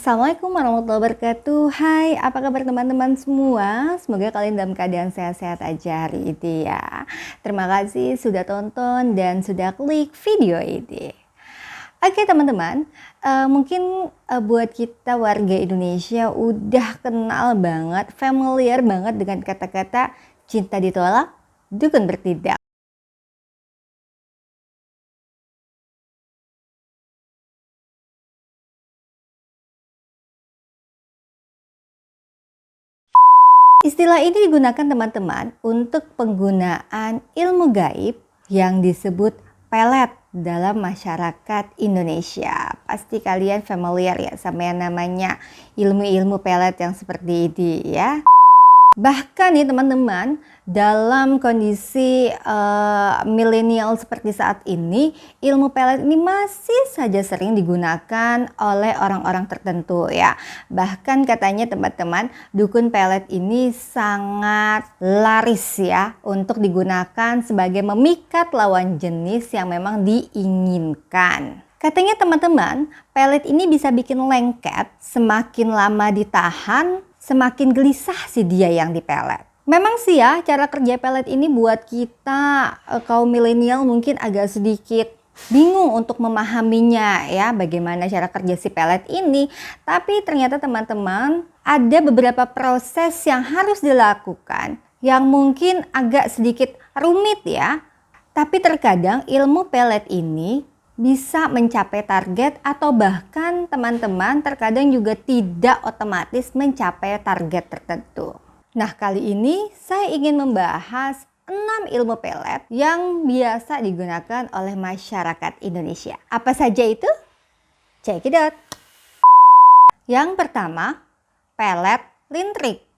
Assalamualaikum warahmatullahi wabarakatuh. Hai, apa kabar teman-teman semua? Semoga kalian dalam keadaan sehat-sehat aja hari ini ya. Terima kasih sudah tonton dan sudah klik video ini. Oke teman-teman, mungkin buat kita warga Indonesia udah kenal banget, familiar banget dengan kata-kata cinta ditolak, dukun bertindak. Istilah ini digunakan teman-teman untuk penggunaan ilmu gaib yang disebut pelet dalam masyarakat Indonesia. Pasti kalian familiar ya sama yang namanya ilmu-ilmu pelet yang seperti ini ya. Bahkan nih teman-teman, dalam kondisi milenial seperti saat ini, ilmu pelet ini masih saja sering digunakan oleh orang-orang tertentu ya. Bahkan katanya teman-teman, dukun pelet ini sangat laris ya untuk digunakan sebagai memikat lawan jenis yang memang diinginkan. Katanya teman-teman, pelet ini bisa bikin lengket, semakin lama ditahan, semakin gelisah si dia yang dipelet. Memang sih ya, cara kerja pelet ini buat kita kaum milenial mungkin agak sedikit bingung untuk memahaminya ya, bagaimana cara kerja si pelet ini. Tapi ternyata teman-teman, ada beberapa proses yang harus dilakukan yang mungkin agak sedikit rumit ya. Tapi terkadang ilmu pelet ini bisa mencapai target atau bahkan teman-teman terkadang juga tidak otomatis mencapai target tertentu. Nah, kali ini saya ingin membahas 6 ilmu pelet yang biasa digunakan oleh masyarakat Indonesia. Apa saja itu? Check it out. Yang pertama, pelet lintrik.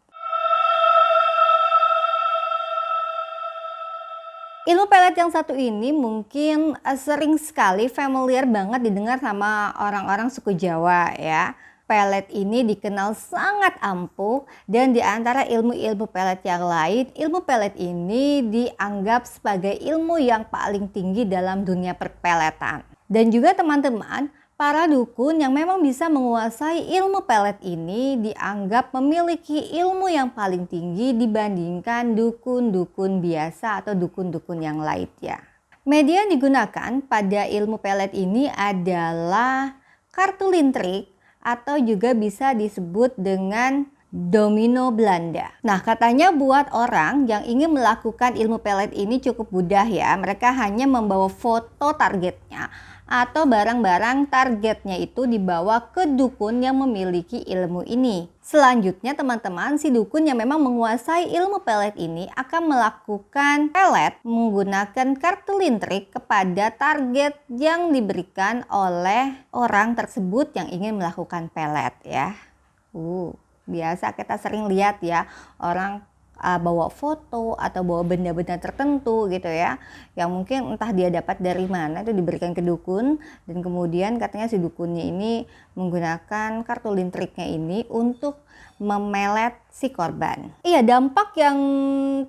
Ilmu pelet yang satu ini mungkin sering sekali familiar banget didengar sama orang-orang suku Jawa ya. Pelet ini dikenal sangat ampuh dan di antara ilmu-ilmu pelet yang lain, ilmu pelet ini dianggap sebagai ilmu yang paling tinggi dalam dunia perpeletan. Dan juga teman-teman, para dukun yang memang bisa menguasai ilmu pelet ini dianggap memiliki ilmu yang paling tinggi dibandingkan dukun-dukun biasa atau dukun-dukun yang lain ya. Media yang digunakan pada ilmu pelet ini adalah kartu lintrik atau juga bisa disebut dengan domino Belanda. Nah, katanya buat orang yang ingin melakukan ilmu pelet ini cukup mudah ya. Mereka hanya membawa foto targetnya atau barang-barang targetnya itu dibawa ke dukun yang memiliki ilmu ini. Selanjutnya teman-teman, si dukun yang memang menguasai ilmu pelet ini akan melakukan pelet menggunakan kartu lintrik kepada target yang diberikan oleh orang tersebut yang ingin melakukan pelet ya. Biasa kita sering lihat ya orang bawa foto atau bawa benda-benda tertentu gitu ya, yang mungkin entah dia dapat dari mana itu diberikan ke dukun, dan kemudian katanya si dukunnya ini menggunakan kartu listriknya ini untuk memelet si korban. Iya, dampak yang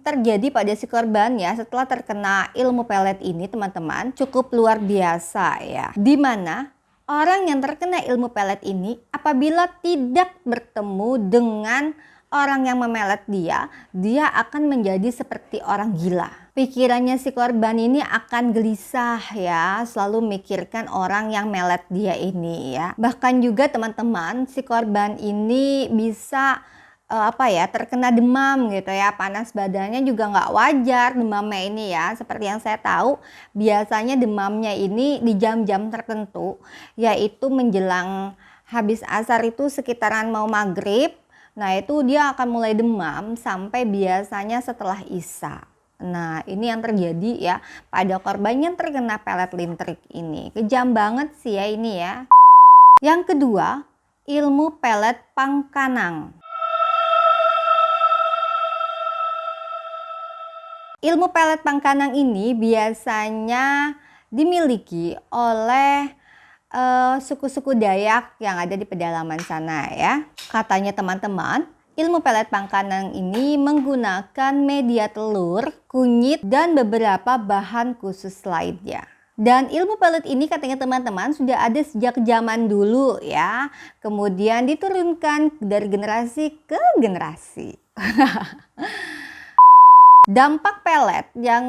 terjadi pada si korban ya setelah terkena ilmu pelet ini teman-teman cukup luar biasa ya, dimana orang yang terkena ilmu pelet ini apabila tidak bertemu dengan orang yang memelet dia akan menjadi seperti orang gila. Pikirannya si korban ini akan gelisah ya, selalu mikirkan orang yang melet dia ini ya. Bahkan juga teman-teman, si korban ini bisa terkena demam gitu ya, panas badannya juga nggak wajar demamnya ini ya. Seperti yang saya tahu, biasanya demamnya ini di jam-jam tertentu, yaitu menjelang habis asar itu sekitaran mau maghrib. Nah, itu dia akan mulai demam sampai biasanya setelah isya. Nah, ini yang terjadi ya pada korban yang terkena pelet lintrik ini. Kejam banget sih ya ini ya. Yang kedua, ilmu pelet pangkanang. Ilmu pelet pangkanang ini biasanya dimiliki oleh suku-suku Dayak yang ada di pedalaman sana ya. Katanya teman-teman, ilmu pelet pangkanang ini menggunakan media telur, kunyit, dan beberapa bahan khusus lainnya. Dan ilmu pelet ini katanya teman-teman sudah ada sejak zaman dulu ya. Kemudian diturunkan dari generasi ke generasi. Dampak pelet yang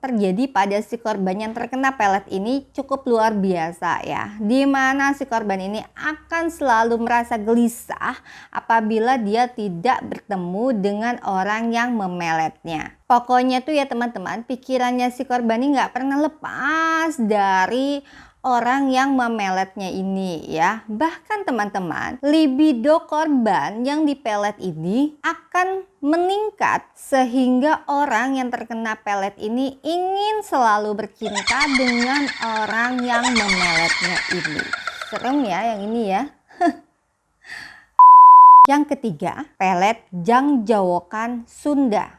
terjadi pada si korban yang terkena pelet ini cukup luar biasa ya. Di mana si korban ini akan selalu merasa gelisah apabila dia tidak bertemu dengan orang yang memeletnya. Pokoknya tuh ya teman-teman, pikirannya si korban ini nggak pernah lepas dari orang yang memeletnya ini ya. Bahkan teman-teman, libido korban yang dipelet ini akan meningkat sehingga orang yang terkena pelet ini ingin selalu bercinta dengan orang yang memeletnya ini. Serem ya yang ini ya. Yang ketiga, pelet Jangjawokan Sunda.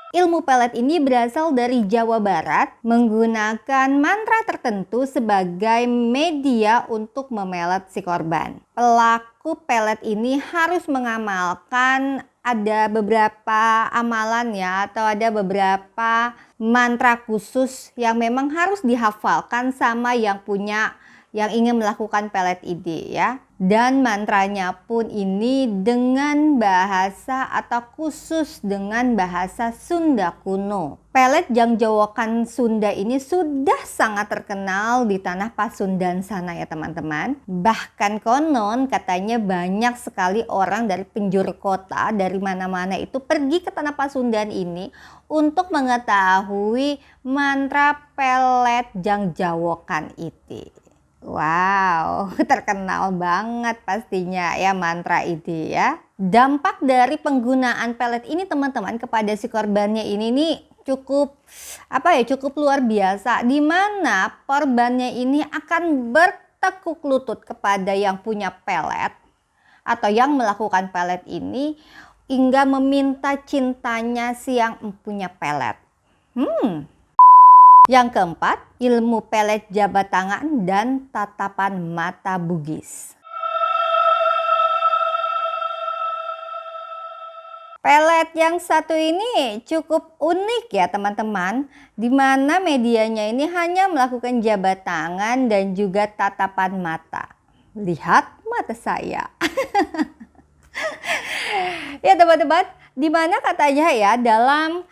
Ilmu pelet ini berasal dari Jawa Barat menggunakan mantra tertentu sebagai media untuk memelet si korban. Pelaku pelet ini harus mengamalkan ada beberapa amalan ya, atau ada beberapa mantra khusus yang memang harus dihafalkan sama yang ingin melakukan pelet ini ya. Dan mantranya pun ini dengan bahasa atau khusus dengan bahasa Sunda kuno. Pelet Jangjawokan Sunda ini sudah sangat terkenal di tanah Pasundan sana ya teman-teman. Bahkan konon katanya banyak sekali orang dari penjuru kota dari mana-mana itu pergi ke tanah Pasundan ini untuk mengetahui mantra pelet Jangjawokan itu. Wow, terkenal banget pastinya ya mantra ini ya. Dampak dari penggunaan pelet ini teman-teman kepada si korbannya ini nih cukup luar biasa, di mana korbannya ini akan bertekuk lutut kepada yang punya pelet atau yang melakukan pelet ini hingga meminta cintanya si yang punya pelet. Yang keempat, ilmu pelet jabat tangan dan tatapan mata Bugis. Pelet yang satu ini cukup unik ya teman-teman, di mana medianya ini hanya melakukan jabat tangan dan juga tatapan mata. Lihat mata saya. Ya teman-teman, di mana katanya ya dalam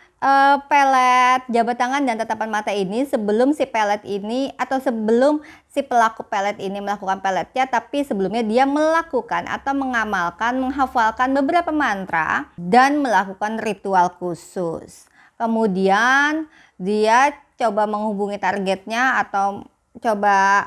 pelet jabat tangan dan tatapan mata ini sebelum si pelet ini atau sebelum si pelaku pelet ini melakukan peletnya, tapi sebelumnya dia melakukan atau mengamalkan, menghafalkan beberapa mantra dan melakukan ritual khusus. Kemudian dia coba menghubungi targetnya atau coba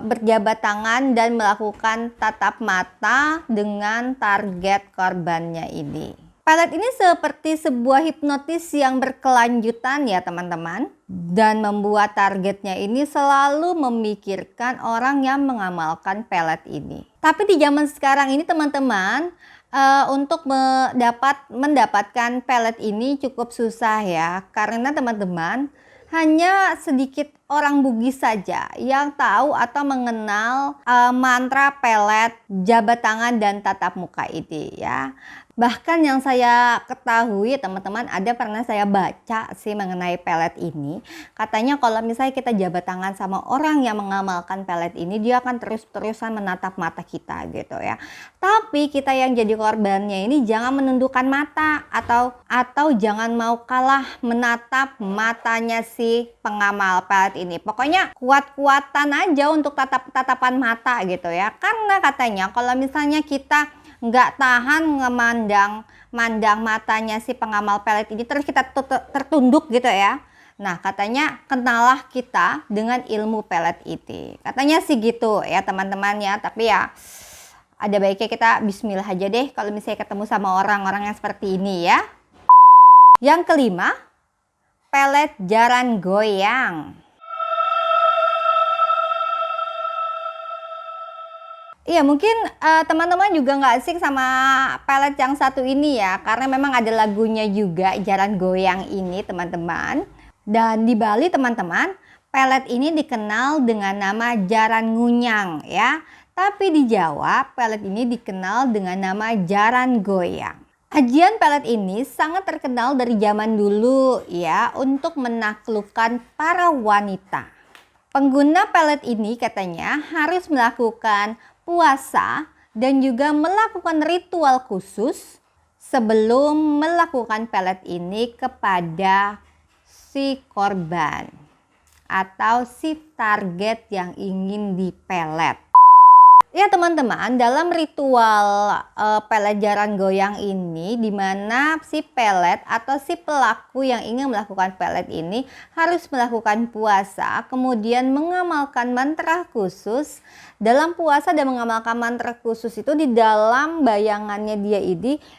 berjabat tangan dan melakukan tatap mata dengan target korbannya ini. Pelet ini seperti sebuah hipnotis yang berkelanjutan ya teman-teman, dan membuat targetnya ini selalu memikirkan orang yang mengamalkan pelet ini. Tapi di zaman sekarang ini teman-teman, untuk mendapatkan pelet ini cukup susah ya, karena teman-teman hanya sedikit orang Bugis saja yang tahu atau mengenal mantra pelet jabat tangan dan tatap muka ini ya. Bahkan yang saya ketahui teman-teman, pernah saya baca sih mengenai pelet ini. Katanya kalau misalnya kita jabat tangan sama orang yang mengamalkan pelet ini, dia akan terus-terusan menatap mata kita gitu ya. Tapi kita yang jadi korbannya ini jangan menundukkan mata atau jangan mau kalah menatap matanya si pengamal pelet ini. Pokoknya kuat-kuatan aja untuk tatapan mata gitu ya. Karena katanya kalau misalnya kita nggak tahan memandang matanya si pengamal pelet ini, terus kita tertunduk gitu ya. Nah katanya kenalah kita dengan ilmu pelet itu. Katanya sih gitu ya teman-teman ya. Tapi ya ada baiknya kita bismillah aja deh kalau misalnya ketemu sama orang-orang yang seperti ini ya. Yang kelima, pelet jaran goyang. Iya mungkin teman-teman juga nggak asik sama pelet yang satu ini ya, karena memang ada lagunya juga jaran goyang ini teman-teman. Dan di Bali teman-teman, pelet ini dikenal dengan nama jaran ngunyang ya. Tapi di Jawa pelet ini dikenal dengan nama jaran goyang. Ajian pelet ini sangat terkenal dari zaman dulu ya untuk menaklukkan para wanita. Pengguna pelet ini katanya harus melakukan puasa dan juga melakukan ritual khusus sebelum melakukan pelet ini kepada si korban atau si target yang ingin dipelet. Ya teman-teman, dalam ritual pelet jaran goyang ini di mana si pelet atau si pelaku yang ingin melakukan pelet ini harus melakukan puasa, kemudian mengamalkan mantra khusus. Dalam puasa dan mengamalkan mantra khusus itu di dalam bayangannya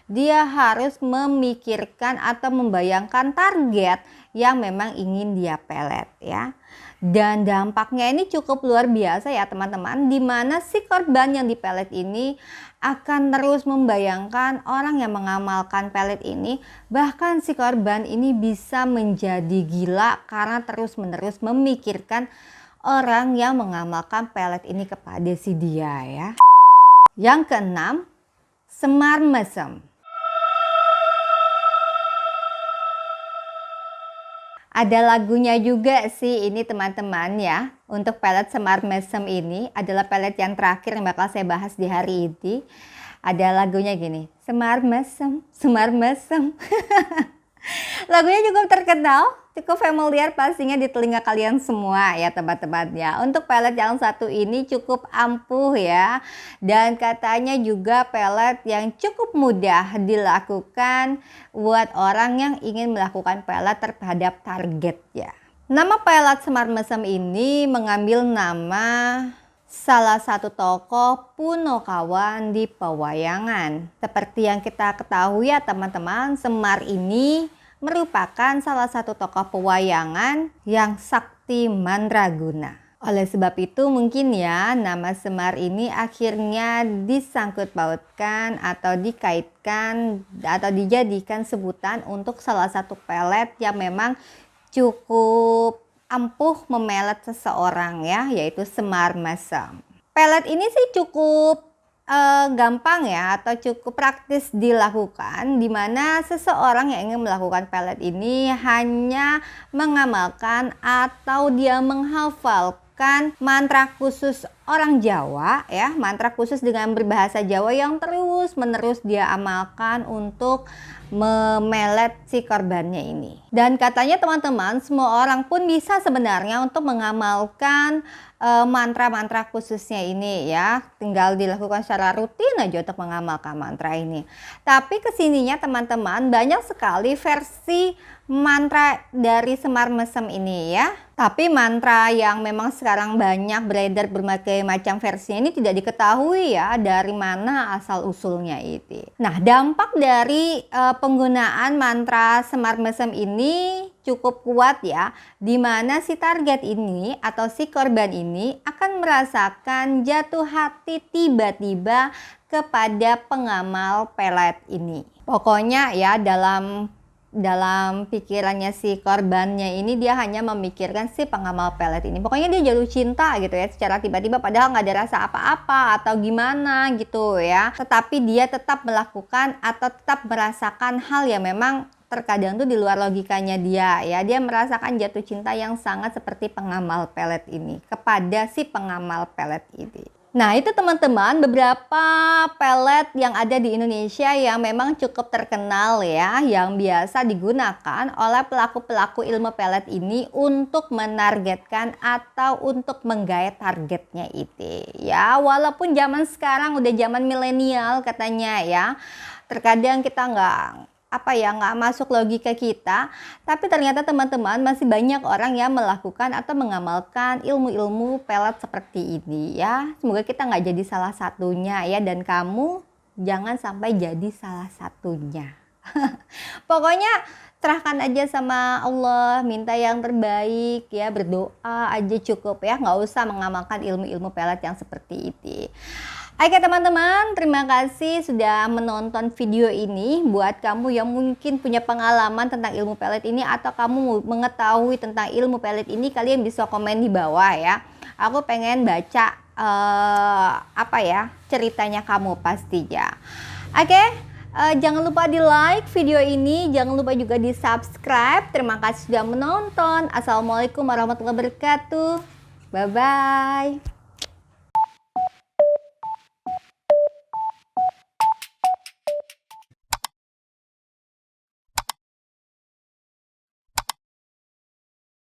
dia harus memikirkan atau membayangkan target yang memang ingin dia pelet ya. Dan dampaknya ini cukup luar biasa ya teman-teman, di mana si korban yang dipelet ini akan terus membayangkan orang yang mengamalkan pelet ini. Bahkan si korban ini bisa menjadi gila karena terus-menerus memikirkan orang yang mengamalkan pelet ini kepada si dia ya. Yang keenam, semar mesem. Ada lagunya juga sih ini teman-teman ya. Untuk pelet semar mesem ini adalah pelet yang terakhir yang bakal saya bahas di hari ini. Ada lagunya gini, semar mesem, semar mesem. Lagunya cukup terkenal, cukup familiar pastinya di telinga kalian semua ya teman-teman ya. Untuk pelet yang satu ini cukup ampuh ya. Dan katanya juga pelet yang cukup mudah dilakukan buat orang yang ingin melakukan pelet terhadap target ya. Nama pelet semar mesem ini mengambil nama salah satu tokoh Punokawan di pewayangan. Seperti yang kita ketahui ya teman-teman, Semar ini merupakan salah satu tokoh pewayangan yang sakti mandraguna. Oleh sebab itu mungkin ya nama Semar ini akhirnya disangkut pautkan atau dikaitkan atau dijadikan sebutan untuk salah satu pelet yang memang cukup ampuh memelet seseorang ya, yaitu semar mesem. Pelet ini sih cukup gampang ya atau cukup praktis dilakukan, di mana seseorang yang ingin melakukan pelet ini hanya mengamalkan atau dia menghafalkan mantra khusus orang Jawa ya, mantra khusus dengan berbahasa Jawa yang terus menerus dia amalkan untuk memelet si korbannya ini. Dan katanya teman-teman, semua orang pun bisa sebenarnya untuk mengamalkan mantra-mantra khususnya ini ya, tinggal dilakukan secara rutin aja untuk mengamalkan mantra ini. Tapi kesininya teman-teman, banyak sekali versi mantra dari semar mesem ini ya. Tapi mantra yang memang sekarang banyak beredar berbagai macam versinya ini tidak diketahui ya dari mana asal usulnya itu. Nah, dampak dari penggunaan mantra semar mesem ini cukup kuat ya, di mana si target ini atau si korban ini akan merasakan jatuh hati tiba-tiba kepada pengamal pelet ini. Pokoknya ya dalam pikirannya si korbannya ini dia hanya memikirkan si pengamal pelet ini. Pokoknya dia jatuh cinta gitu ya secara tiba-tiba, padahal nggak ada rasa apa-apa atau gimana gitu ya. Tetapi dia tetap melakukan atau tetap merasakan hal yang memang terkadang tuh di luar logikanya dia ya. Dia merasakan jatuh cinta yang sangat seperti pengamal pelet ini kepada si pengamal pelet ini. Nah itu teman-teman beberapa pelet yang ada di Indonesia yang memang cukup terkenal ya, yang biasa digunakan oleh pelaku-pelaku ilmu pelet ini untuk menargetkan atau untuk menggait targetnya itu ya. Walaupun zaman sekarang udah zaman milenial katanya ya, terkadang kita nggak masuk logika kita, tapi ternyata teman-teman masih banyak orang yang melakukan atau mengamalkan ilmu-ilmu pelet seperti ini ya. Semoga kita nggak jadi salah satunya ya, dan kamu jangan sampai jadi salah satunya. Pokoknya serahkan aja sama Allah, minta yang terbaik ya, berdoa aja cukup ya, nggak usah mengamalkan ilmu-ilmu pelet yang seperti itu. Oke teman-teman, terima kasih sudah menonton video ini. Buat kamu yang mungkin punya pengalaman tentang ilmu pelet ini atau kamu mengetahui tentang ilmu pelet ini, kalian bisa komen di bawah ya. Aku pengen baca ceritanya kamu pastinya. Oke, Jangan lupa di like video ini, jangan lupa juga di subscribe. Terima kasih sudah menonton. Assalamualaikum warahmatullahi wabarakatuh. Bye bye.